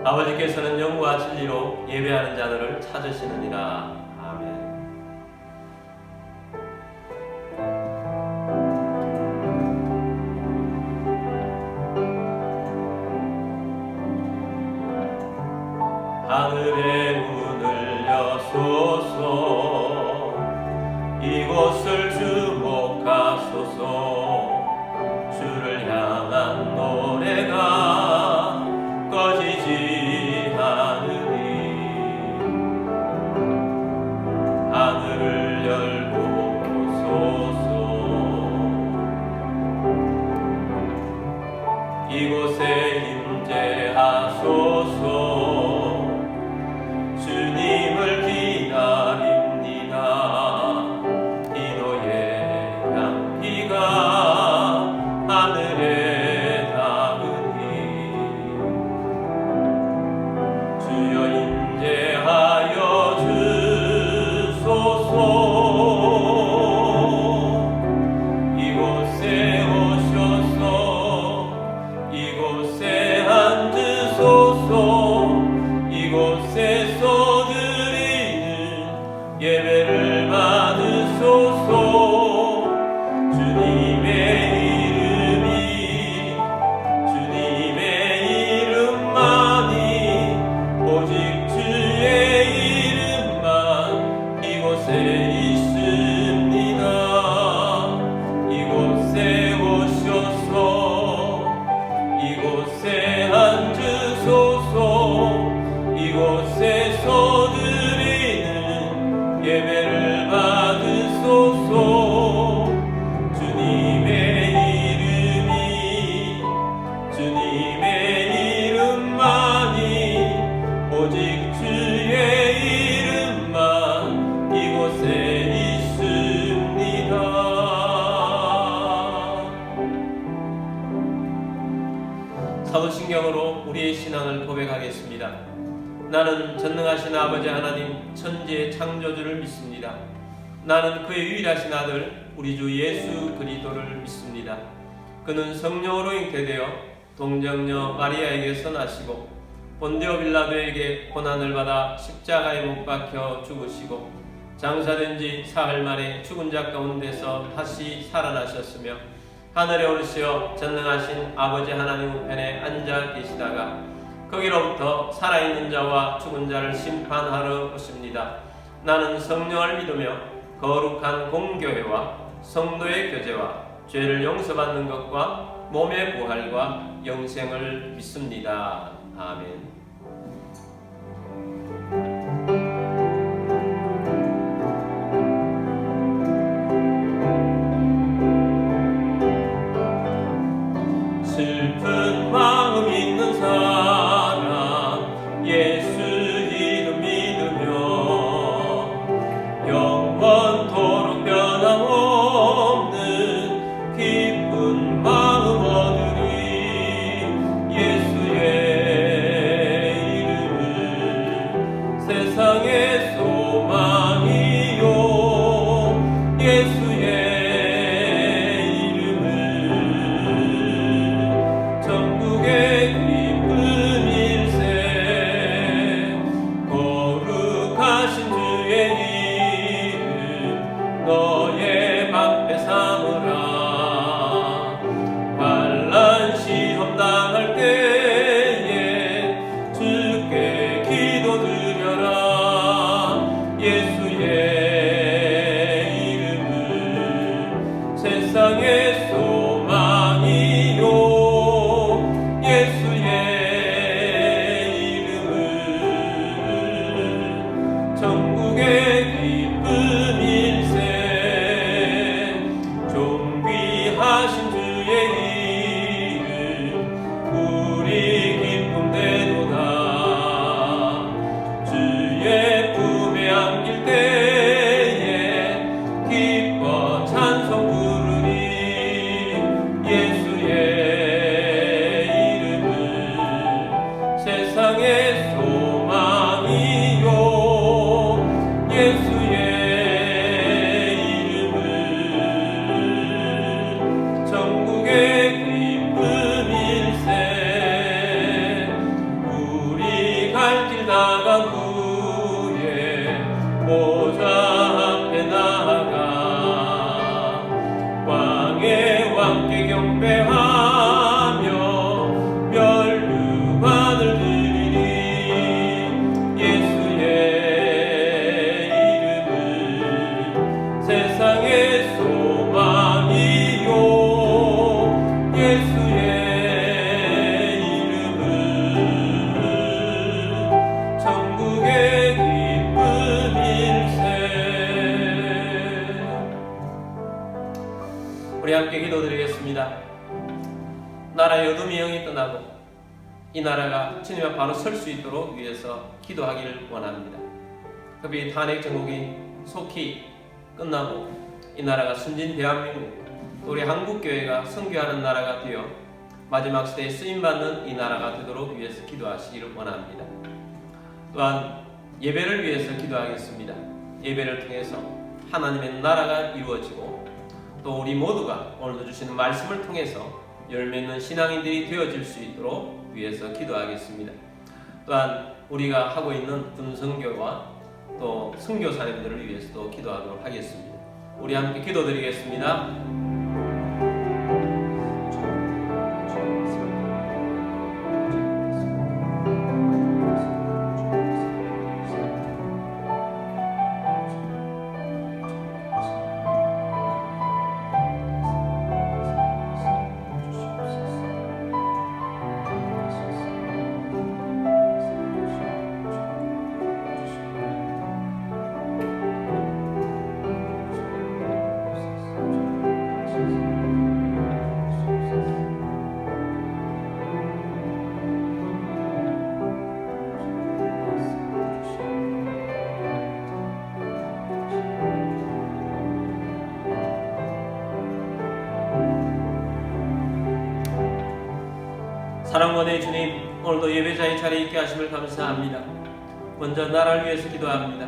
아버지께서는 영과 진리로 예배하는 자들을 찾으시느니라. 아멘. 하늘의 문을 여소서, 이곳을 주목하소서. 주를 향한 노래가 꺼지지 않으니 하늘을 열고소서. 이곳에 임재하소서. 주님을 기다립니다. 기도의 향기가 하늘에 닿으니 주여 임재하여 주소서. 이곳에 오셔서 이곳에 앉으소서. 이곳에서 드리는 예배를 받으소서. 주님의 이름만이, 오직 주의 이름만 이곳에 있습니다. 이곳에 오셔서 이곳에 앉으소서. 이곳에서 드리는 예배를 받으소서. 주님의 이름만이, 오직 주의 이름만 이곳에 있습니다. 사도신경으로 우리의 신앙을 고백하겠습니다. 나는 전능하신 아버지 하나님 천지의 창조주를 믿습니다. 나는 그의 유일하신 아들 우리 주 예수 그리스도를 믿습니다. 그는 성령으로 잉태되어 동정녀 마리아에게서 나시고 본디오 빌라도에게 고난을 받아 십자가에 못 박혀 죽으시고 장사된 지 사흘 만에 죽은 자 가운데서 다시 살아나셨으며 하늘에 오르시어 전능하신 아버지 하나님 우편에 앉아 계시다가 거기로부터 살아있는 자와 죽은 자를 심판하러 오십니다. 나는 성령을 믿으며 거룩한 공교회와 성도의 교제와 죄를 용서받는 것과 몸의 부활과 영생을 믿습니다. 아멘. 슬픈 마음 있는 사람 예수 이름 믿으며 영원토록 변함없는 기쁜 마음 얻으리. 예수의 이름은 세상의 소망이요. 예수의 너의 방패 삼으라. 환난 시험 당할 때에 주께 기도드려라. 예수의 이름은 세상의 소망이요. 예수의 이름은 천국의 기쁨 일세. 존귀하신 주의 이름 우리 기쁨 되도다. 주의 품에 안길 때에 기뻐 찬송 부르리. 함께 경배하며 멸류관을 드리니 예수의 이름은 세상의 소망이요 예수의 이름은 천국의 기쁜 일세. 우리 함께 기도드리겠습니다. 나라의 어둠이 영이 떠나고 이 나라가 주님 앞 바로 설 수 있도록 위해서 기도하기를 원합니다. 급히 탄핵 정국이 속히 끝나고 이 나라가 순진 대한민국 또 우리 한국교회가 선교하는 나라가 되어 마지막 시대에 쓰임받는 이 나라가 되도록 위해서 기도하시기를 원합니다. 또한 예배를 위해서 기도하겠습니다. 예배를 통해서 하나님의 나라가 이루어지고 또 우리 모두가 오늘도 주시는 말씀을 통해서 열매 있는 신앙인들이 되어질 수 있도록 위해서 기도하겠습니다. 또한 우리가 하고 있는 군선교와 또 선교사님들을 위해서도 기도하도록 하겠습니다. 우리 함께 기도드리겠습니다. 사랑원의 주님, 오늘도 예배자의 자리에 있게 하심을 감사합니다. 먼저 나라를 위해서 기도합니다.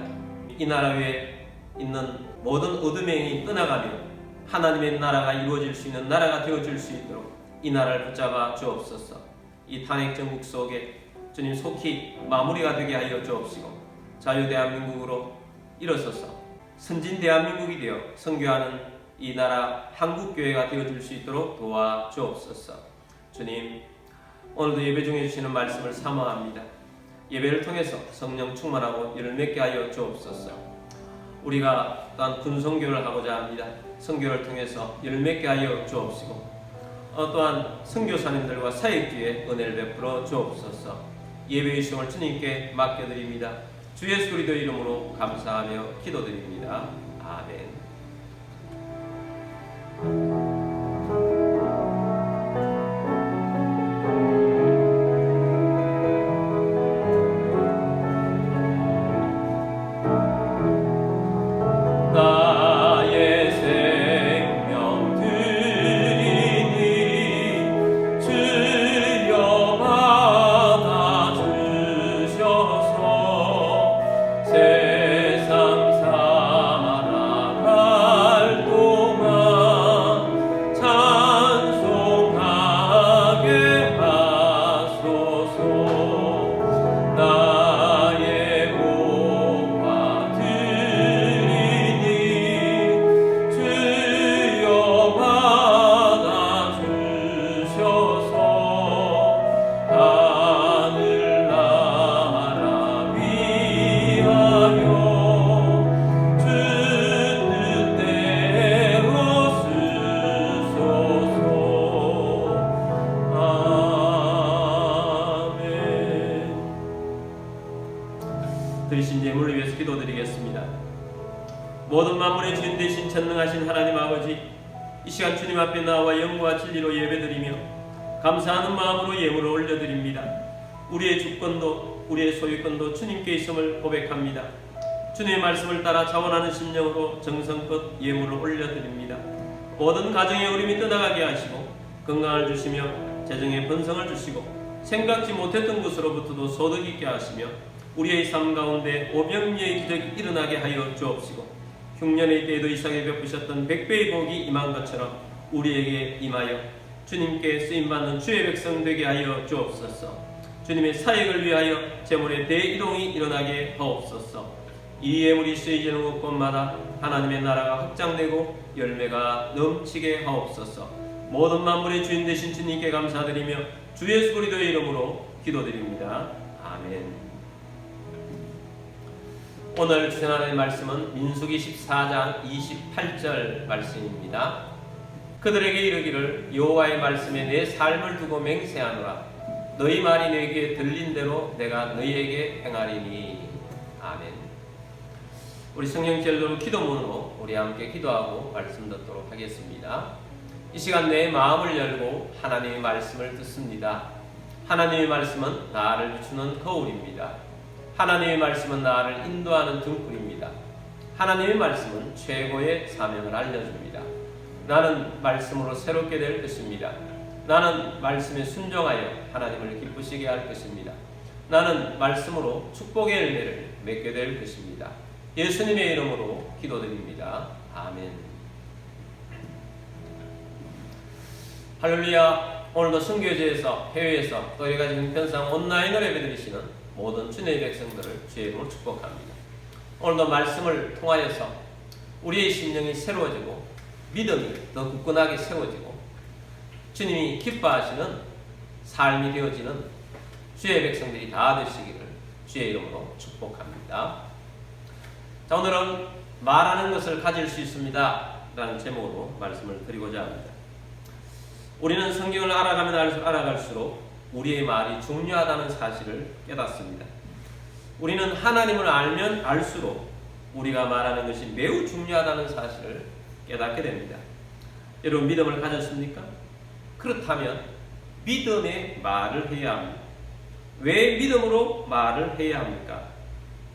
이 나라 위에 있는 모든 어둠의 영이 떠나가며 하나님의 나라가 이루어질 수 있는 나라가 되어줄 수 있도록 이 나라를 붙잡아 주옵소서. 이 탄핵 정국 속에 주님 속히 마무리가 되게 하여 주옵시고 자유 대한민국으로 일어서서 선진 대한민국이 되어 선교하는 이 나라 한국교회가 되어줄 수 있도록 도와 주옵소서. 주님, 오늘도 예배 중에 주시는 말씀을 사모합니다. 예배를 통해서 성령 충만하고 열매맺게 하여 주옵소서. 우리가 또한 군선교를 하고자 합니다. 선교를 통해서 열매맺게 하여 주옵시고 또한 선교사님들과 사역주의 은혜를 베풀어 주옵소서. 예배의 시험을 주님께 맡겨드립니다. 주 예수 그리스도 이름으로 감사하며 기도드립니다. 아멘. 드리신 예물을 위해서 기도드리겠습니다. 모든 만물의 주인 되신 전능하신 하나님 아버지, 이 시간 주님 앞에 나와 영과 진리로 예배드리며 감사하는 마음으로 예물을 올려드립니다. 우리의 주권도 우리의 소유권도 주님께 있음을 고백합니다. 주님의 말씀을 따라 자원하는 심령으로 정성껏 예물을 올려드립니다. 모든 가정의 어려움이 떠나가게 하시고 건강을 주시며 재정의 번성을 주시고 생각지 못했던 곳으로부터도 소득 있게 하시며 우리의 삶 가운데 오병이의 기적이 일어나게 하여 주옵시고 흉년의 때에도 이삭에 베푸셨던 백배의 복이 임한 것처럼 우리에게 임하여 주님께 쓰임받는 주의 백성 되게 하여 주옵소서. 주님의 사역을 위하여 재물의 대이동이 일어나게 하옵소서. 이 예물이 쓰여지는 곳곳마다 하나님의 나라가 확장되고 열매가 넘치게 하옵소서. 모든 만물의 주인 되신 주님께 감사드리며 주 예수 그리스도의 이름으로 기도드립니다. 아멘. 오늘 주신 하나님의 말씀은 민수기 14장 28절 말씀입니다. 그들에게 이르기를 여호와의 말씀에 내 삶을 두고 맹세하노라. 너희 말이 내 귀에 들린 대로 내가 너희에게 행하리니. 아멘. 우리 성령 젤로 기도문으로 우리 함께 기도하고 말씀 듣도록 하겠습니다. 이 시간 내 마음을 열고 하나님의 말씀을 듣습니다. 하나님의 말씀은 나를 비추는 거울입니다. 하나님의 말씀은 나를 인도하는 등불입니다. 하나님의 말씀은 최고의 사명을 알려줍니다. 나는 말씀으로 새롭게 될 것입니다. 나는 말씀에 순종하여 하나님을 기쁘시게 할 것입니다. 나는 말씀으로 축복의 열매를 맺게 될 것입니다. 예수님의 이름으로 기도드립니다. 아멘. 할렐루야. 오늘도 선교제에서 해외에서 또 여러가지 형편상 온라인으로 예배드리시는 모든 주님의 백성들을 주의 이름으로 축복합니다. 오늘도 말씀을 통하여서 우리의 심령이 새로워지고 믿음이 더 굳건하게 세워지고 주님이 기뻐하시는 삶이 되어지는 주의 백성들이 다 되시기를 주의 이름으로 축복합니다. 자, 오늘은 말하는 것을 가질 수 있습니다 라는 제목으로 말씀을 드리고자 합니다. 우리는 성경을 알아가면 알아갈수록 우리의 말이 중요하다는 사실을 깨닫습니다. 우리는 하나님을 알면 알수록 우리가 말하는 것이 매우 중요하다는 사실을 깨닫게 됩니다. 여러분 믿음을 가졌습니까? 그렇다면 믿음의 말을 해야 합니다. 왜 믿음으로 말을 해야 합니까?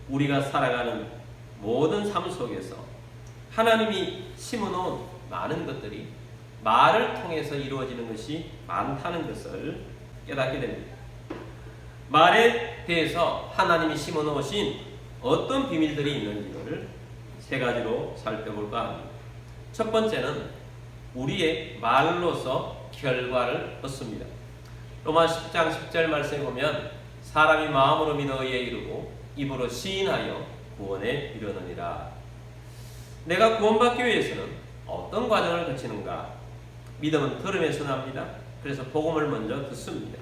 우리가 살아가는 모든 삶 속에서 하나님이 심어놓은 많은 것들이 말을 통해서 이루어지는 것이 많다는 것을 깨닫게 됩니다. 말에 대해서 하나님이 심어놓으신 어떤 비밀들이 있는지를 세 가지로 살펴볼까 합니다. 첫 번째는 우리의 말로서 결과를 얻습니다. 로마 10장 10절 말씀에 보면 사람이 마음으로 믿어 의에 이르고 입으로 시인하여 구원에 이르느니라. 내가 구원받기 위해서는 어떤 과정을 거치는가? 믿음은 들음에서 납니다. 그래서 복음을 먼저 듣습니다.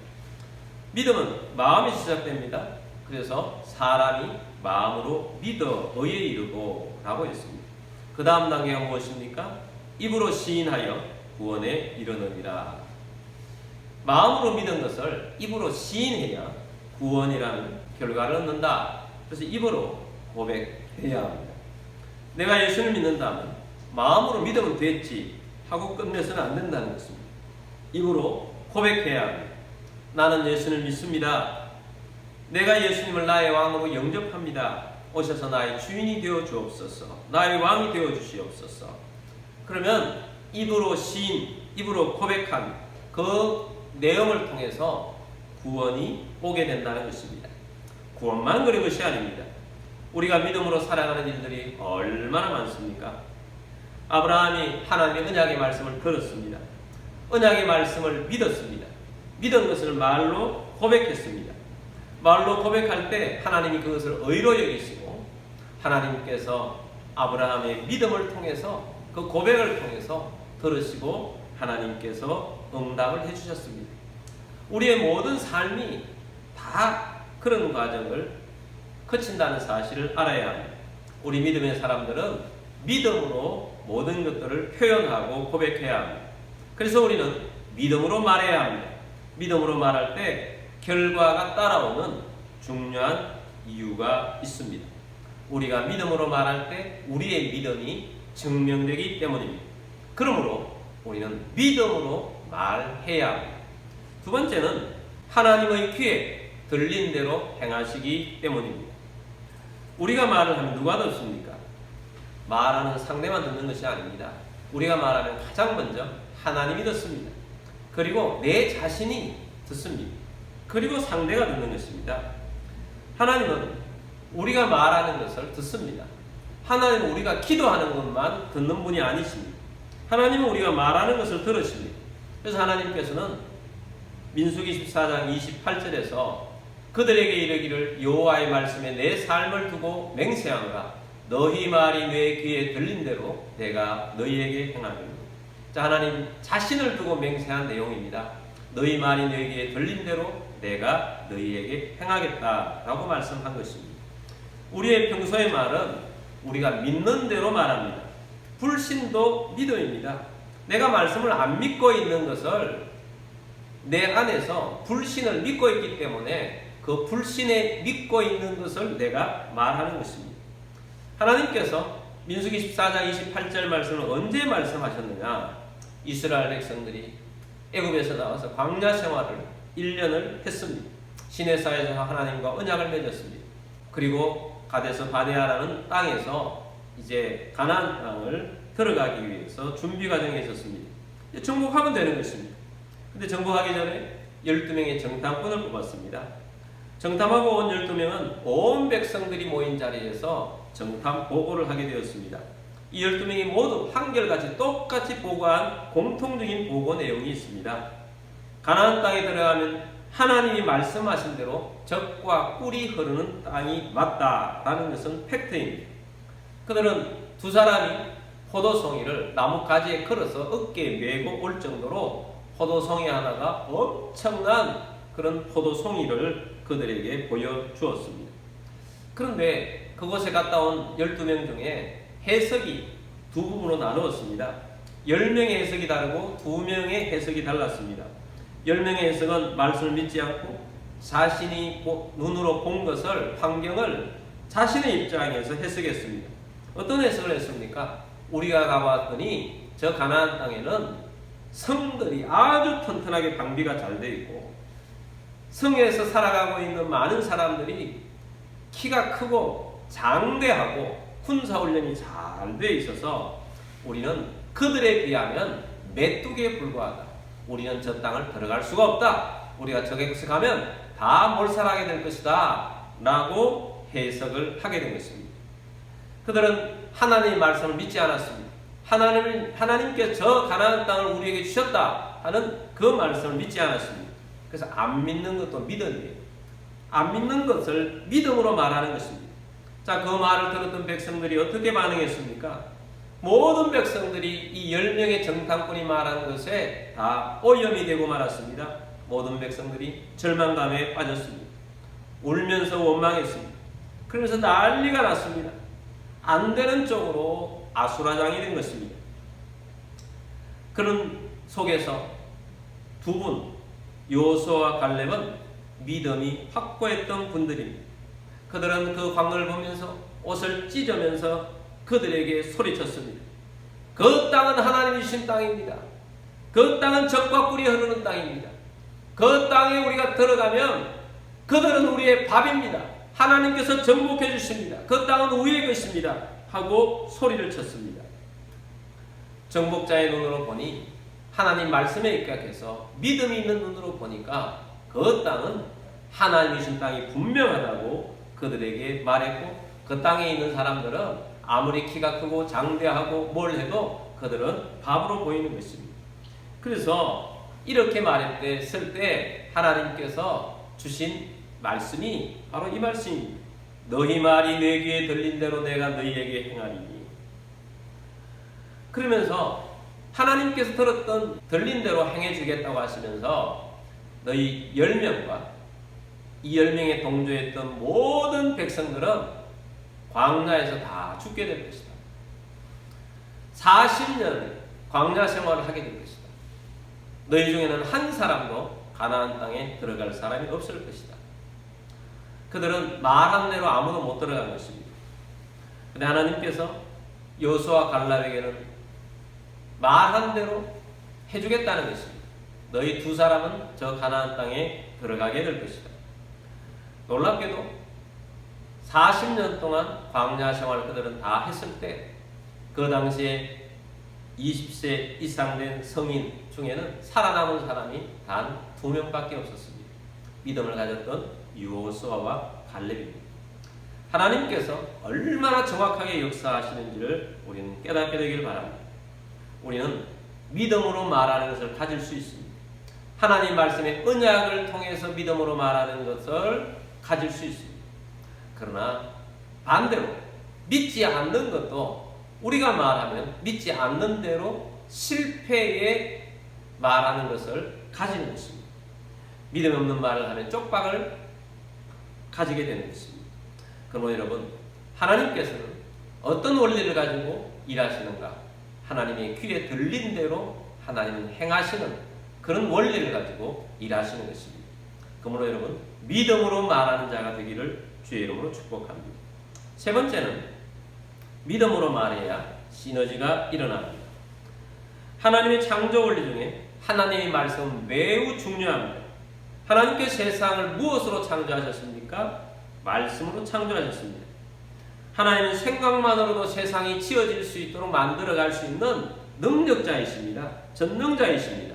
믿음은 마음이 시작됩니다. 그래서 사람이 마음으로 믿어 의에 이르고 라고 했습니다. 그 다음 단계가 무엇입니까? 입으로 시인하여 구원에 이르느니라. 마음으로 믿은 것을 입으로 시인해야 구원이라는 결과를 얻는다. 그래서 입으로 고백해야 합니다. 내가 예수를 믿는다면 마음으로 믿으면 됐지 하고 끝내서는 안 된다는 것입니다. 입으로 고백해야 합니다. 나는 예수를 믿습니다. 내가 예수님을 나의 왕으로 영접합니다. 오셔서 나의 주인이 되어 주옵소서. 나의 왕이 되어 주시옵소서. 그러면 입으로 시인, 입으로 고백한 그 내용을 통해서 구원이 오게 된다는 것입니다. 구원만 그런 것이 아닙니다. 우리가 믿음으로 살아가는 일들이 얼마나 많습니까? 아브라함이 하나님의 언약의 말씀을 들었습니다. 언약의 말씀을 믿었습니다. 믿은 것을 말로 고백했습니다. 말로 고백할 때 하나님이 그것을 의로 여기시고 하나님께서 아브라함의 믿음을 통해서 그 고백을 통해서 들으시고 하나님께서 응답을 해주셨습니다. 우리의 모든 삶이 다 그런 과정을 거친다는 사실을 알아야 합니다. 우리 믿음의 사람들은 믿음으로 모든 것들을 표현하고 고백해야 합니다. 그래서 우리는 믿음으로 말해야 합니다. 믿음으로 말할 때 결과가 따라오는 중요한 이유가 있습니다. 우리가 믿음으로 말할 때 우리의 믿음이 증명되기 때문입니다. 그러므로 우리는 믿음으로 말해야 합니다. 두 번째는 하나님의 귀에 들린 대로 행하시기 때문입니다. 우리가 말을 하면 누가 듣습니까? 말하는 상대만 듣는 것이 아닙니다. 우리가 말하면 가장 먼저 하나님이 듣습니다. 그리고 내 자신이 듣습니다. 그리고 상대가 듣는 것입니다. 하나님은 우리가 말하는 것을 듣습니다. 하나님은 우리가 기도하는 것만 듣는 분이 아니십니다. 하나님은 우리가 말하는 것을 들으십니다. 그래서 하나님께서는 민수기 14장 28절에서 그들에게 이르기를 여호와의 말씀에 내 삶을 두고 맹세하노라. 너희 말이 내 귀에 들린 대로 내가 너희에게 행하리니. 자, 하나님 자신을 두고 맹세한 내용입니다. 너희 말이 너희에게 들린 대로 내가 너희에게 행하겠다라고 말씀한 것입니다. 우리의 평소의 말은 우리가 믿는 대로 말합니다. 불신도 믿음입니다. 내가 말씀을 안 믿고 있는 것을 내 안에서 불신을 믿고 있기 때문에 그 불신에 믿고 있는 것을 내가 말하는 것입니다. 하나님께서 민수기 14장 28절 말씀을 언제 말씀하셨느냐? 이스라엘 백성들이 애굽에서 나와서 광야 생활을 1년을 했습니다. 시내사에서 하나님과 언약을 맺었습니다. 그리고 가데스 바네아라는 땅에서 이제 가나안 땅을 들어가기 위해서 준비 과정에 있었습니다. 정복하면 되는 것입니다. 근데 정복하기 전에 12명의 정탐꾼을 뽑았습니다. 정탐하고 온 12명은 온 백성들이 모인 자리에서 정탐 보고를 하게 되었습니다. 이 12명이 모두 한결같이 똑같이 보고한 공통적인 보고 내용이 있습니다. 가나안 땅에 들어가면 하나님이 말씀하신 대로 젖과 꿀이 흐르는 땅이 맞다라는 것은 팩트입니다. 그들은 두 사람이 포도송이를 나무 가지에 걸어서 어깨에 메고 올 정도로 포도송이 하나가 엄청난 그런 포도송이를 그들에게 보여주었습니다. 그런데 그곳에 갔다 온 12명 중에 해석이 두 부분으로 나누었습니다. 10명의 해석이 다르고 2명의 해석이 달랐습니다. 10명의 해석은 말씀을 믿지 않고 자신이 눈으로 본 것을, 환경을 자신의 입장에서 해석했습니다. 어떤 해석을 했습니까? 우리가 가봤더니 저 가나안 땅에는 성들이 아주 튼튼하게 방비가 잘 되어 있고 성에서 살아가고 있는 많은 사람들이 키가 크고 장대하고 군사훈련이 잘 되어 있어서 우리는 그들에 비하면 메뚜기에 불과하다. 우리는 저 땅을 들어갈 수가 없다. 우리가 저곳에 가면 다 몰살하게 될 것이다 라고 해석을 하게 된 것입니다. 그들은 하나님의 말씀을 믿지 않았습니다. 하나님께서 저 가나안 땅을 우리에게 주셨다 하는 그 말씀을 믿지 않았습니다. 그래서 안 믿는 것도 믿음이에요. 안 믿는 것을 믿음으로 말하는 것입니다. 자, 그 말을 들었던 백성들이 어떻게 반응했습니까? 모든 백성들이 이 10명의 정탐꾼이 말한 것에 다 오염이 되고 말았습니다. 모든 백성들이 절망감에 빠졌습니다. 울면서 원망했습니다. 그러면서 난리가 났습니다. 안 되는 쪽으로 아수라장이 된 것입니다. 그런 속에서 두 분, 여호수아와 갈렙은 믿음이 확고했던 분들입니다. 그들은 그 광을 보면서 옷을 찢으면서 그들에게 소리쳤습니다. 그 땅은 하나님이 주신 땅입니다. 그 땅은 젖과 꿀이 흐르는 땅입니다. 그 땅에 우리가 들어가면 그들은 우리의 밥입니다. 하나님께서 정복해 주십니다. 그 땅은 우리의 것입니다. 하고 소리를 쳤습니다. 정복자의 눈으로 보니 하나님 말씀에 입각해서 믿음이 있는 눈으로 보니까 그 땅은 하나님이 주신 땅이 분명하다고 그들에게 말했고 그 땅에 있는 사람들은 아무리 키가 크고 장대하고 뭘 해도 그들은 밥으로 보이는 것입니다. 그래서 이렇게 말했을 때 하나님께서 주신 말씀이 바로 이 말씀입니다. 너희 말이 내 귀에 들린 대로 내가 너희에게 행하리니. 그러면서 하나님께서 들린 대로 행해주겠다고 하시면서 너희 10명과 이 10명에 동조했던 모든 백성들은 광야에서 다 죽게 될 것이다. 40년 광야 생활을 하게 될 것이다. 너희 중에는 한 사람도 가나안 땅에 들어갈 사람이 없을 것이다. 그들은 말한 대로 아무도 못 들어간 것입니다. 그런데 하나님께서 여호수아와 갈렙에게는 말한 대로 해주겠다는 것입니다. 너희 두 사람은 저 가나안 땅에 들어가게 될 것이다. 놀랍게도 40년 동안 광야 생활을 그들은 다 했을 때 그 당시에 20세 이상 된 성인 중에는 살아남은 사람이 단 2명밖에 없었습니다. 믿음을 가졌던 여호수아와 갈렙입니다. 하나님께서 얼마나 정확하게 역사하시는지를 우리는 깨닫게 되길 바랍니다. 우리는 믿음으로 말하는 것을 가질 수 있습니다. 하나님 말씀의 언약을 통해서 믿음으로 말하는 것을 가질 수 있습니다. 그러나 반대로 믿지 않는 것도 우리가 말하면 믿지 않는 대로 실패에 말하는 것을 가지는 것입니다. 믿음 없는 말을 하면 쪽박을 가지게 되는 것입니다. 그러므로 여러분, 하나님께서는 어떤 원리를 가지고 일하시는가? 하나님의 귀에 들린 대로 하나님은 행하시는 그런 원리를 가지고 일하시는 것입니다. 그러므로 여러분, 믿음으로 말하는 자가 되기를 주의 이름으로 축복합니다. 세 번째는 믿음으로 말해야 시너지가 일어납니다. 하나님의 창조 원리 중에 하나님의 말씀은 매우 중요합니다. 하나님께 세상을 무엇으로 창조하셨습니까? 말씀으로 창조하셨습니다. 하나님은 생각만으로도 세상이 지어질 수 있도록 만들어갈 수 있는 능력자이십니다. 전능자이십니다.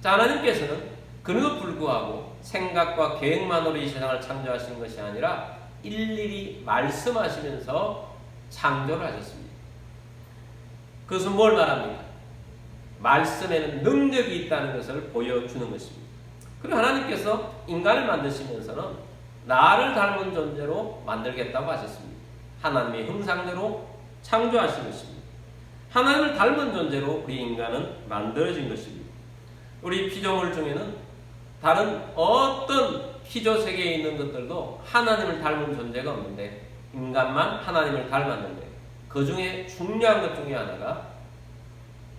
자, 하나님께서는 그럼에도 불구하고 생각과 계획만으로 이 세상을 창조하신 것이 아니라 일일이 말씀하시면서 창조를 하셨습니다. 그것은 뭘 말합니까? 말씀에는 능력이 있다는 것을 보여주는 것입니다. 그리고 하나님께서 인간을 만드시면서는 나를 닮은 존재로 만들겠다고 하셨습니다. 하나님의 형상대로 창조하신 것입니다. 하나님을 닮은 존재로 우리 인간은 만들어진 것입니다. 우리 피조물 중에는 다른 어떤 피조 세계에 있는 것들도 하나님을 닮은 존재가 없는데 인간만 하나님을 닮았는데 그 중에 중요한 것 중에 하나가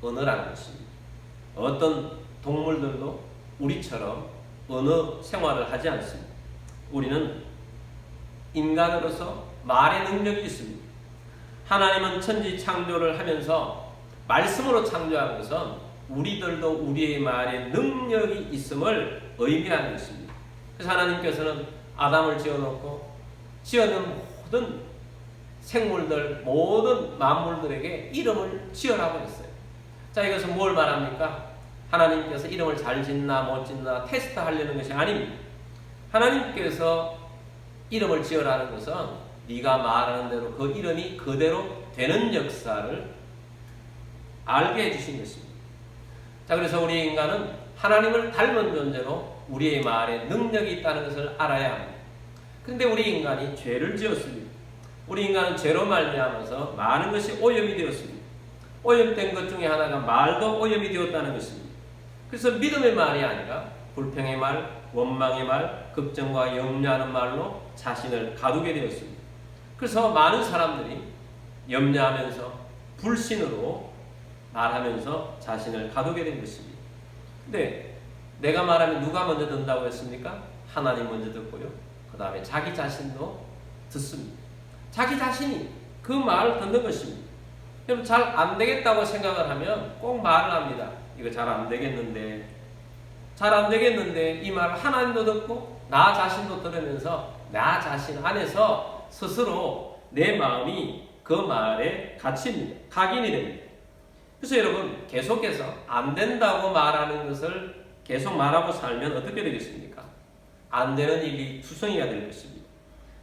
언어라는 것입니다. 어떤 동물들도 우리처럼 언어 생활을 하지 않습니다. 우리는 인간으로서 말의 능력이 있습니다. 하나님은 천지 창조를 하면서 말씀으로 창조한 것은 우리들도 우리의 말에 능력이 있음을 의미하는 것입니다. 그래서 하나님께서는 아담을 지어놓고 지어놓은 모든 생물들, 모든 만물들에게 이름을 지으라고 했어요. 자, 이것은 뭘 말합니까? 하나님께서 이름을 잘 짓나 못 짓나 테스트하려는 것이 아닙니다. 하나님께서 이름을 지으라는 것은 네가 말하는 대로 그 이름이 그대로 되는 역사를 알게 해주신 것입니다. 자, 그래서 우리 인간은 하나님을 닮은 존재로 우리의 말에 능력이 있다는 것을 알아야 합니다. 그런데 우리 인간이 죄를 지었습니다. 우리 인간은 죄로 말미암아서 많은 것이 오염이 되었습니다. 오염된 것 중에 하나가 말도 오염이 되었다는 것입니다. 그래서 믿음의 말이 아니라 불평의 말, 원망의 말, 걱정과 염려하는 말로 자신을 가두게 되었습니다. 그래서 많은 사람들이 염려하면서 불신으로 말하면서 자신을 가두게 된 것입니다. 근데 내가 말하면 누가 먼저 듣는다고 했습니까? 하나님 먼저 듣고요. 그 다음에 자기 자신도 듣습니다. 자기 자신이 그 말을 듣는 것입니다. 여러분, 잘 안 되겠다고 생각을 하면 꼭 말을 합니다. 이거 잘 안 되겠는데, 잘 안 되겠는데 이 말을 하나님도 듣고 나 자신도 들으면서 나 자신 안에서 스스로 내 마음이 그 말에 갇힙니다. 각인이 됩니다. 그래서 여러분, 계속해서 안 된다고 말하는 것을 계속 말하고 살면 어떻게 되겠습니까? 안 되는 일이 투성이가 될 것입니다.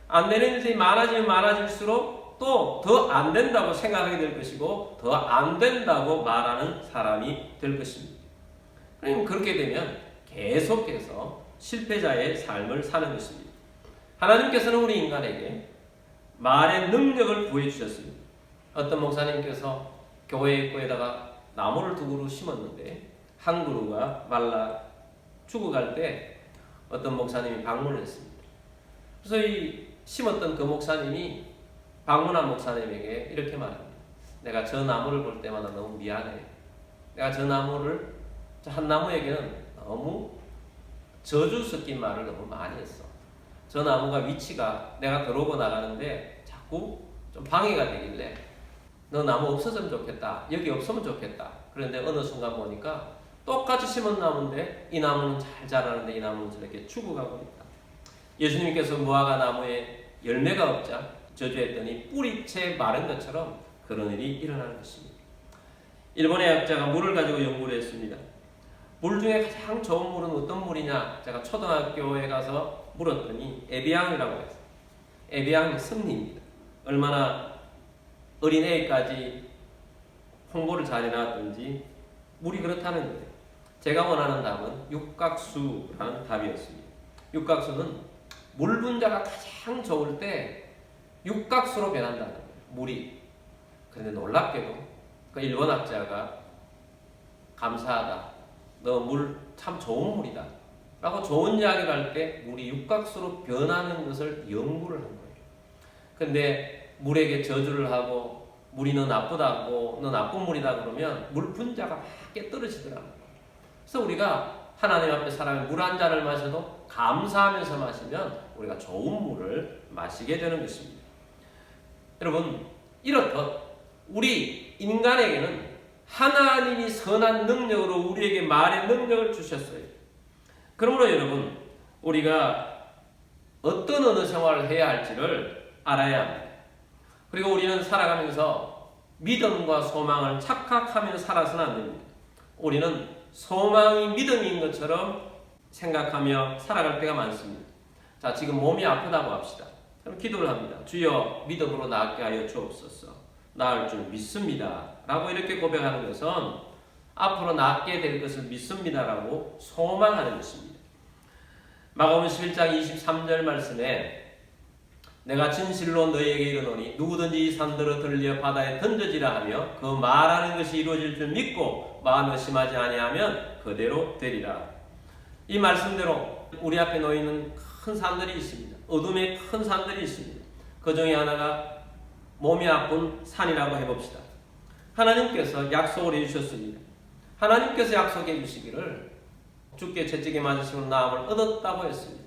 안 되는 일이 많아지면 많아질수록 또 더 안 된다고 생각하게 될 것이고 더 안 된다고 말하는 사람이 될 것입니다. 그러면 그렇게 되면 계속해서 실패자의 삶을 사는 것입니다. 하나님께서는 우리 인간에게 말의 능력을 부여주셨습니다. 어떤 목사님께서 교회 입구에다가 나무를 두 그루 심었는데 한 그루가 말라 죽어갈 때 어떤 목사님이 방문을 했습니다. 그래서 이 심었던 그 목사님이 방문한 목사님에게 이렇게 말합니다. 내가 저 나무를 볼 때마다 너무 미안해. 내가 저 나무를, 저 한 나무에게는 너무 저주 섞인 말을 너무 많이 했어. 저 나무가 위치가 내가 들어오고 나가는데 자꾸 좀 방해가 되길래 너 나무 없어졌으면 좋겠다. 여기 없으면 좋겠다. 그런데 어느 순간 보니까 똑같이 심은 나무인데 이 나무는 잘 자라는데 이 나무는 저렇게 죽어가고 있다. 예수님께서 무화과 나무에 열매가 없자 저주했더니 뿌리채 마른 것처럼 그런 일이 일어나는 것입니다. 일본의 학자가 물을 가지고 연구를 했습니다. 물 중에 가장 좋은 물은 어떤 물이냐? 제가 초등학교에 가서 물었더니 에비앙이라고 했어요. 에비앙 승리입니다. 얼마나 어린애까지 홍보를 잘 해놨든지 물이 그렇다는 거예요. 제가 원하는 답은 육각수라는 답이었습니다. 육각수는 물 분자가 가장 좋을 때 육각수로 변한다는 거예요. 물이. 그런데 놀랍게도 그 일본 학자가 감사하다. 너 물 참 좋은 물이다. 라고 좋은 이야기를 할 때 물이 육각수로 변하는 것을 연구를 한 거예요. 근데 물에게 저주를 하고 물이 너 나쁘다고 너 나쁜 물이다 그러면 물 분자가 막 떨어지더라고요. 그래서 우리가 하나님 앞에 살아가며 물 한 잔을 마셔도 감사하면서 마시면 우리가 좋은 물을 마시게 되는 것입니다. 여러분, 이렇듯 우리 인간에게는 하나님이 선한 능력으로 우리에게 말의 능력을 주셨어요. 그러므로 여러분, 우리가 어떤 언어 생활을 해야 할지를 알아야 합니다. 그리고 우리는 살아가면서 믿음과 소망을 착각하며 살아서는 안 됩니다. 우리는 소망이 믿음인 것처럼 생각하며 살아갈 때가 많습니다. 자, 지금 몸이 아프다고 합시다. 그럼 기도를 합니다. 주여 믿음으로 낫게 하여 주옵소서. 나을 줄 믿습니다. 라고 이렇게 고백하는 것은 앞으로 낫게 될 것을 믿습니다. 라고 소망하는 것입니다. 마가복음 11장 23절 말씀에 내가 진실로 너희에게 이르노니 누구든지 이 산들어 들려 바다에 던져지라 하며 그 말하는 것이 이루어질 줄 믿고 마음에 의심하지 아니하면 그대로 되리라. 이 말씀대로 우리 앞에 놓이는 큰 산들이 있습니다. 어둠의 큰 산들이 있습니다. 그 중에 하나가 몸이 아픈 산이라고 해봅시다. 하나님께서 약속을 해주셨습니다. 하나님께서 약속해 주시기를 주께 채찍에 맞으시고 나음을 얻었다고 했습니다.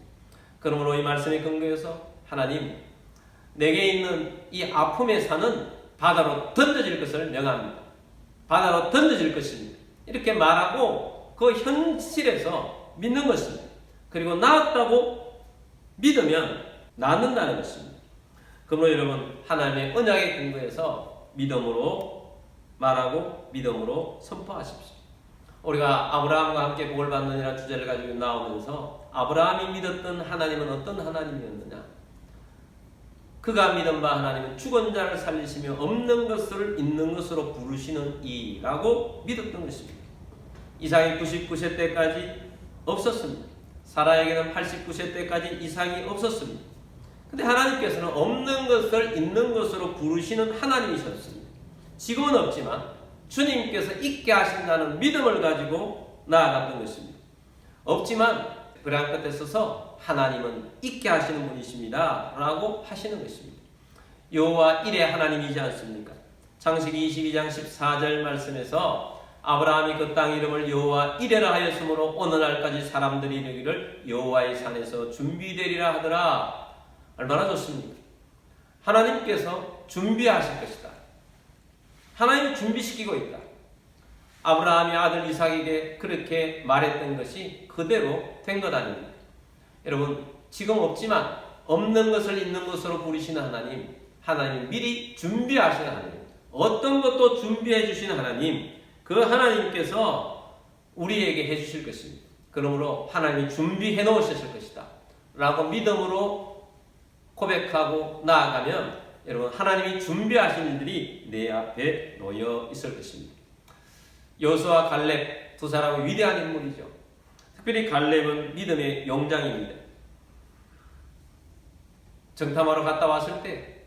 그러므로 이 말씀에 근거해서 하나님, 내게 있는 이 아픔의 산은 바다로 던져질 것을 명합니다. 바다로 던져질 것입니다. 이렇게 말하고 그 현실에서 믿는 것입니다. 그리고 나았다고 믿으면 낫는다는 것입니다. 그러므로 여러분, 하나님의 언약에 근거해서 믿음으로 말하고 믿음으로 선포하십시오. 우리가 아브라함과 함께 복을 받느니라 주제를 가지고 나오면서 아브라함이 믿었던 하나님은 어떤 하나님이었느냐? 그가 믿은 바 하나님은 죽은 자를 살리시며 없는 것을 있는 것으로 부르시는 이라고 믿었던 것입니다. 이삭이 99세 때까지 없었습니다. 사라에게는 89세 때까지 이삭이 없었습니다. 근데 하나님께서는 없는 것을 있는 것으로 부르시는 하나님이셨습니다. 지금은 없지만 주님께서 있게 하신다는 믿음을 가지고 나아갔던 것입니다. 없지만 벼랑 끝에 서서 하나님은 있게 하시는 분이십니다 라고 하시는 것입니다. 여호와 일의 하나님이지 않습니까? 창세기 22장 14절 말씀에서 아브라함이 그 땅 이름을 여호와 이레라 하였으므로 어느 날까지 사람들이 이르기를 여호와의 산에서 준비되리라 하더라. 얼마나 좋습니까? 하나님께서 준비하실 것이다. 하나님이 준비시키고 있다. 아브라함이 아들 이삭에게 그렇게 말했던 것이 그대로 된 것 아닙니까? 여러분, 지금 없지만 없는 것을 있는 것으로 부르시는 하나님, 하나님 미리 준비하시는 하나님, 어떤 것도 준비해 주시는 하나님, 그 하나님께서 우리에게 해주실 것입니다. 그러므로 하나님이 준비해 놓으셨을 것이다 라고 믿음으로 고백하고 나아가면 여러분, 하나님이 준비하신 일들이 내 앞에 놓여 있을 것입니다. 여호수아와 갈렙 두 사람은 위대한 인물이죠. 특별히 갈렙은 믿음의 용장입니다. 정탐하러 갔다 왔을 때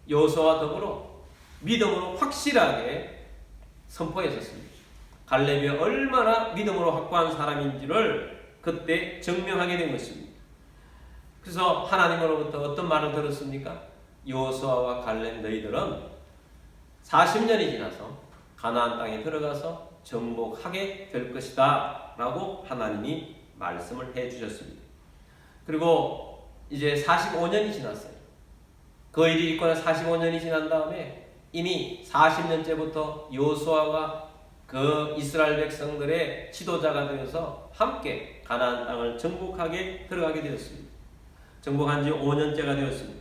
여호수아와 더불어 믿음으로 확실하게 선포했었습니다. 갈렙이 얼마나 믿음으로 확고한 사람인지를 그때 증명하게 된 것입니다. 그래서 하나님으로부터 어떤 말을 들었습니까? 여호수아와 갈렙 너희들은 40년이 지나서 가나안 땅에 들어가서 정복하게 될 것이다 라고 하나님이 말씀을 해 주셨습니다. 그리고 이제 45년이 지났어요. 그 일이 있고 45년이 지난 다음에 이미 40년째부터 여호수아가 그 이스라엘 백성들의 지도자가 되어서 함께 가나안 땅을 정복하게 들어가게 되었습니다. 정복한 지 5년째가 되었습니다.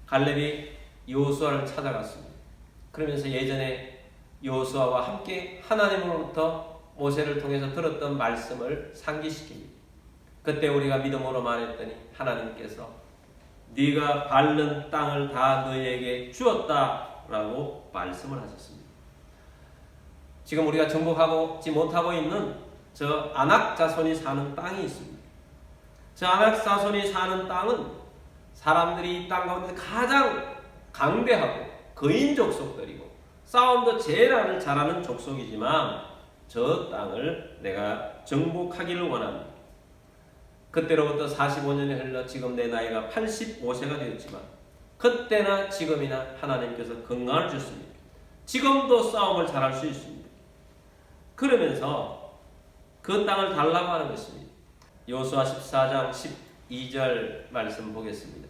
갈렙이 여호수아를 찾아갔습니다. 그러면서 예전에 여호수아와 함께 하나님으로부터 모세를 통해서 들었던 말씀을 상기시킵니다. 그때 우리가 믿음으로 말했더니 하나님께서 네가 밟는 땅을 다 너희에게 주었다라고 말씀을 하셨습니다. 지금 우리가 정복하지 못하고 있는 저 아낙 자손이 사는 땅이 있습니다. 저 아낙 자손이 사는 땅은 사람들이 이 땅 가운데 가장 강대하고 거인 족속들이고 싸움도 제일 잘하는 족속이지만 저 땅을 내가 정복하기를 원합니다. 그때로부터 45년이 흘러 지금 내 나이가 85세가 되었지만 그때나 지금이나 하나님께서 건강을 주십니다. 지금도 싸움을 잘할 수 있습니다. 그러면서 그 땅을 달라고 하는 것입니다. 여호수아 14장 12절 말씀 보겠습니다.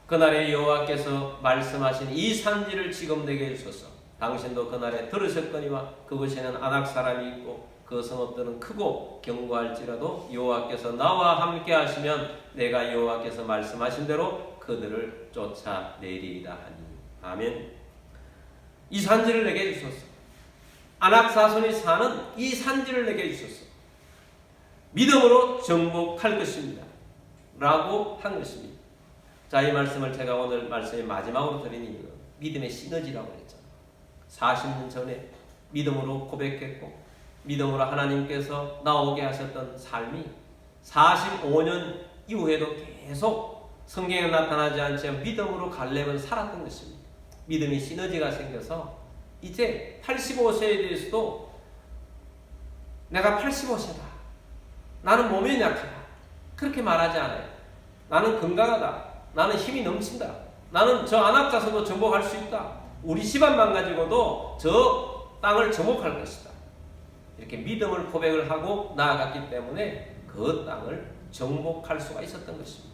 그날에 여호와께서 말씀하신 이 산지를 지금 내게 주소서. 당신도 그날에 들으셨거니와 그곳에는 아낙 사람이 있고 그 성읍들은 크고 견고할지라도 여호와께서 나와 함께 하시면 내가 여호와께서 말씀하신 대로 그들을 쫓아내리이다 하니. 아멘. 이 산지를 내게 주소서. 아낙 자손이 사는 이 산지를 내게 주소서. 믿음으로 정복할 것입니다 라고 한 것입니다. 자, 이 말씀을 제가 오늘 말씀의 마지막으로 드린 이유는 믿음의 시너지라고 했잖아요. 40년 전에 믿음으로 고백했고 믿음으로 하나님께서 나오게 하셨던 삶이 45년 이후에도 계속 성경에 나타나지 않지만 믿음으로 갈렙은 살았던 것입니다. 믿음의 시너지가 생겨서 이제 85세에 대해서도 내가 85세다. 나는 몸이 약하다. 그렇게 말하지 않아요. 나는 건강하다. 나는 힘이 넘친다. 나는 저 아낙 자손도 정복할 수 있다. 우리 집안만 가지고도 저 땅을 정복할 것이다. 이렇게 믿음을 고백을 하고 나아갔기 때문에 그 땅을 정복할 수가 있었던 것입니다.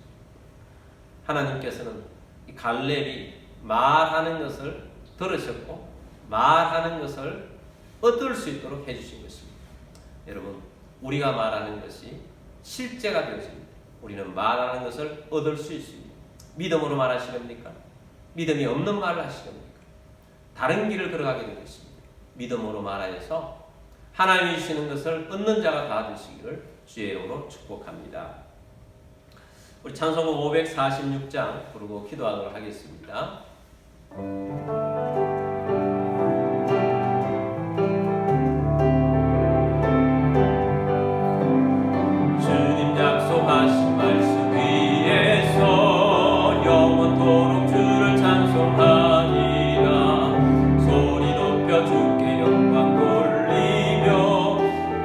하나님께서는 이 갈렙이 말하는 것을 들으셨고 말하는 것을 얻을 수 있도록 해주신 것입니다. 여러분, 우리가 말하는 것이 실제가 되어집니다. 우리는 말하는 것을 얻을 수 있습니다. 믿음으로 말하시렵니까? 믿음이 없는 말을 하시렵니까? 다른 길을 걸어가게 될 것입니다. 믿음으로 말하여서 하나님이 주시는 것을 얻는 자가 다 되시기를 주의 이름으로 축복합니다. 우리 찬송가 546장 부르고 기도하도록 하겠습니다. 주님 약속하신 말씀 위에서 영원토록 주를 찬송하리라. 소리 높여 주께 영광 돌리며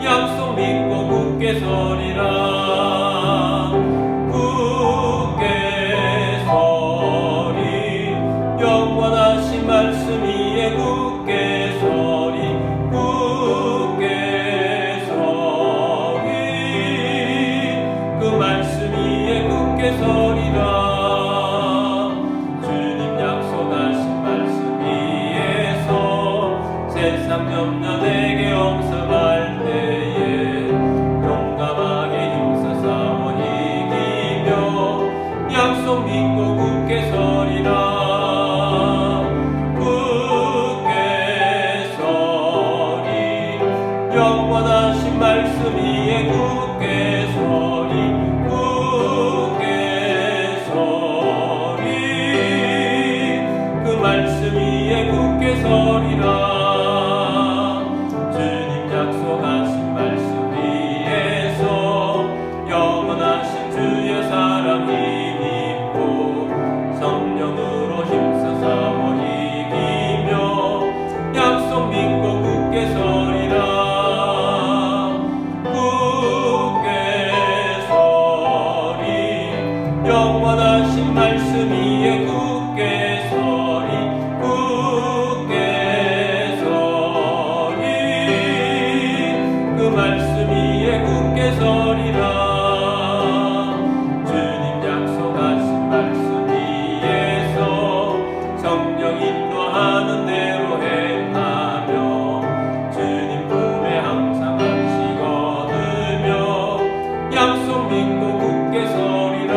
약속 믿고 굳게 서리라. 말씀 위에 굳게 서리 굳게 서리 그 말씀 위에 굳게 서리라. 주님 약속하신 말씀 위에서 세상 염려 내게 엄습할 때에 용감하게 힘써 싸워 이기며 약속 믿고 굳게 서리라. 영원하신 말씀 위에 굳게 서리 굳게 서리 그 말씀 위에 굳게 서리라. 주님 약속하신 말씀 위에서 영원하신 주의 사랑 힘입고 성령으로 힘써 싸워 이기며 약속 믿고 굳게 서리라. 영원하신 말씀 위에 굳게 서리 굳게 서리 그 말씀 위에 굳게 서리라. 주님 약속하신 말씀 위에서 성령 인도하는 대로 행하며 주님 품에 항상 안식 얻으며 약속 믿고 굳게 서리라.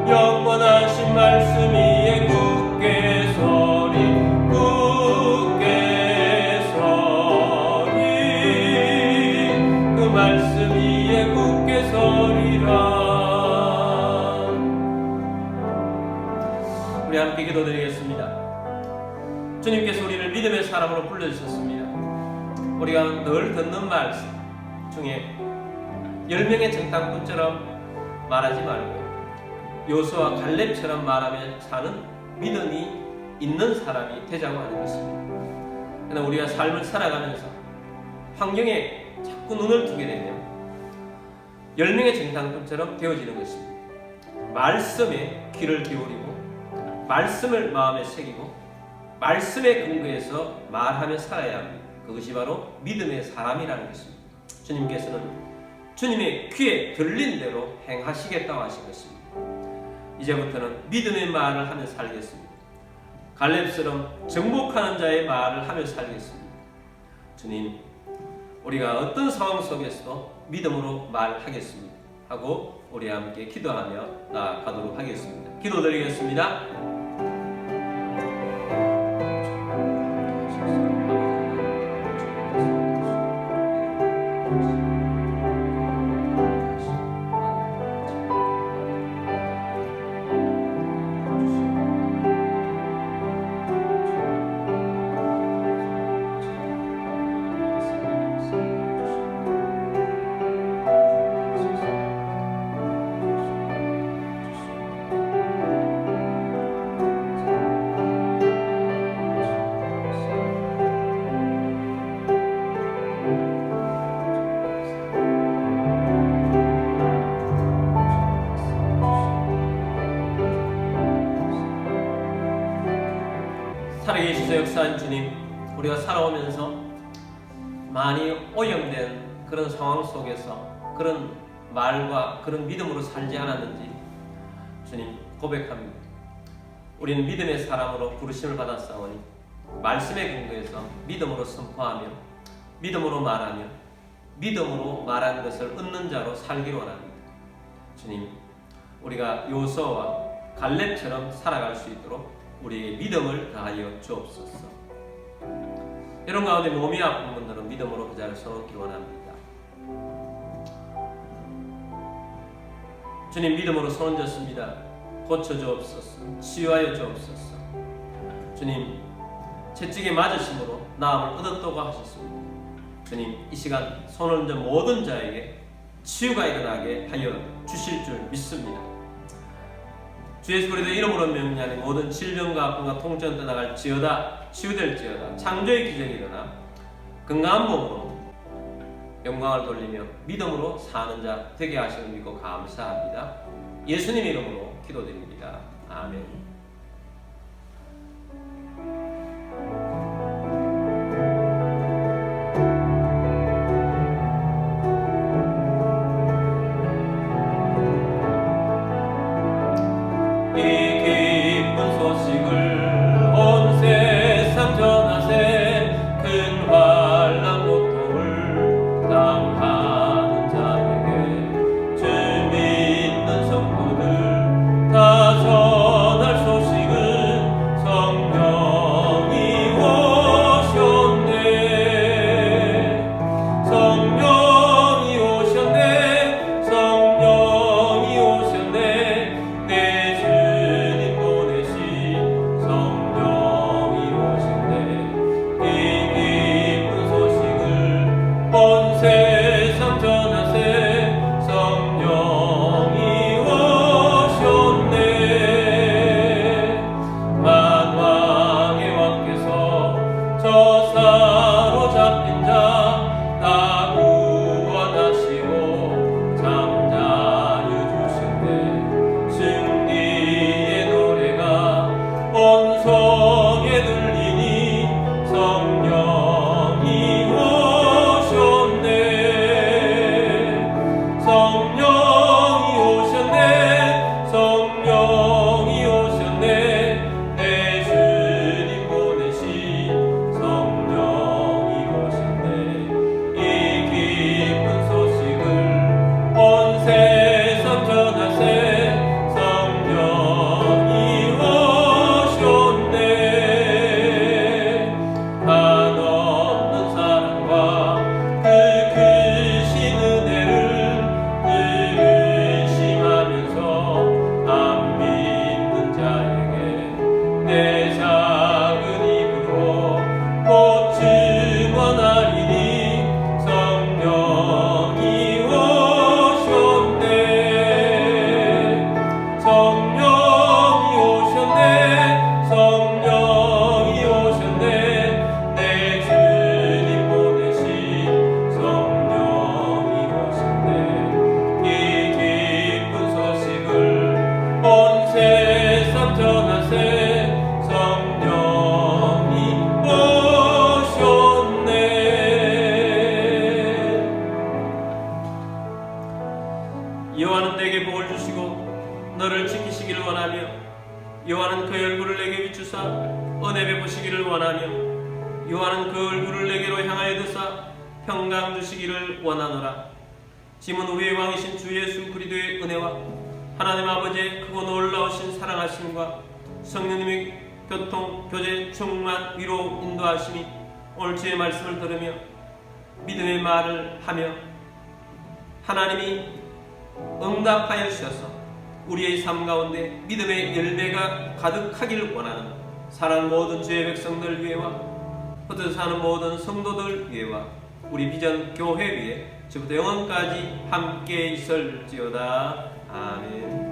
영원하신 말씀 위에 굳게 서리 굳게 서리 그 말씀 위에 굳게 서리라. 우리 함께 기도드리겠습니다. 주님께서 우리를 믿음의 사람으로 불러주셨습니다. 우리가 늘 듣는 말씀 중에 10명의 정탐꾼처럼 말하지 말고 여호수아와 갈렙처럼 말하며 사는 믿음이 있는 사람이 되자고 하는 것입니다. 그러나 우리가 삶을 살아가면서 환경에 자꾸 눈을 두게 되면 열명의 정탐꾼처럼 되어지는 것입니다. 말씀에 귀를 기울이고 말씀을 마음에 새기고 말씀에 근거해서 말하며 살아야 합니다. 그것이 바로 믿음의 사람이라는 것입니다. 주님께서는 주님의 귀에 들린 대로 행하시겠다고 하신 것입니다. 이제부터는 믿음의 말을 하며 살겠습니다. 갈렙처럼 정복하는 자의 말을 하며 살겠습니다. 주님, 우리가 어떤 상황 속에서도 믿음으로 말하겠습니다 하고 우리 함께 기도하며 나아가도록 하겠습니다. 기도드리겠습니다. 살아계시서 역사한 주님, 우리가 살아오면서 많이 오염된 그런 상황 속에서 그런 말과 그런 믿음으로 살지 않았는지 주님 고백합니다. 우리는 믿음의 사람으로 부르심을 받았사오니 말씀에 근거해서 믿음으로 선포하며 믿음으로 말하며 믿음으로 말한 것을 얻는 자로 살기를 원합니다. 주님, 우리가 요소와 갈렙처럼 살아갈 수 있도록 우리에게 믿음을 다하여 주옵소서. 이런 가운데 몸이 아픈 분들은 믿음으로 그 자를 서놓기 원합니다. 주님, 믿음으로 손 얹었습니다. 고쳐주옵소서. 치유하여 주옵소서. 주님, 채찍에 맞으심으로 나음을 얻었다고 하셨습니다. 주님, 이 시간 손을 얹은 모든 자에게 치유가 일어나게 하여 주실 줄 믿습니다. 주 예수 그리스도 이름으로 명령하니 모든 질병과 아픔과 통증 떠나갈지어다. 치유될지어다. 창조의 기적이 일어나 건강한 몸으로 영광을 돌리며 믿음으로 사는 자 되게 하시는 믿고 감사합니다. 예수님 이름으로 기도드립니다. 아멘. 다 전할 오시기를 원하며 요한은 그 얼굴을 내게로 향하여 드사 평강 주시기를 원하노라. 짐은 우리의 왕이신 주 예수 그리스도의 은혜와 하나님 아버지의 크고 놀라우신 사랑하심과 성령님의 교통, 교제, 충만, 위로, 인도하심이 오늘 주의 말씀을 들으며 믿음의 말을 하며 하나님이 응답하여 주셔서 우리의 삶 가운데 믿음의 열매가 가득하기를 원하는 사랑 모든 주의 백성들 위해와 흩어져 사는 모든 성도들 위해와 우리 비전 교회 위에 지금부터 영원까지 함께 있을지어다. 아멘.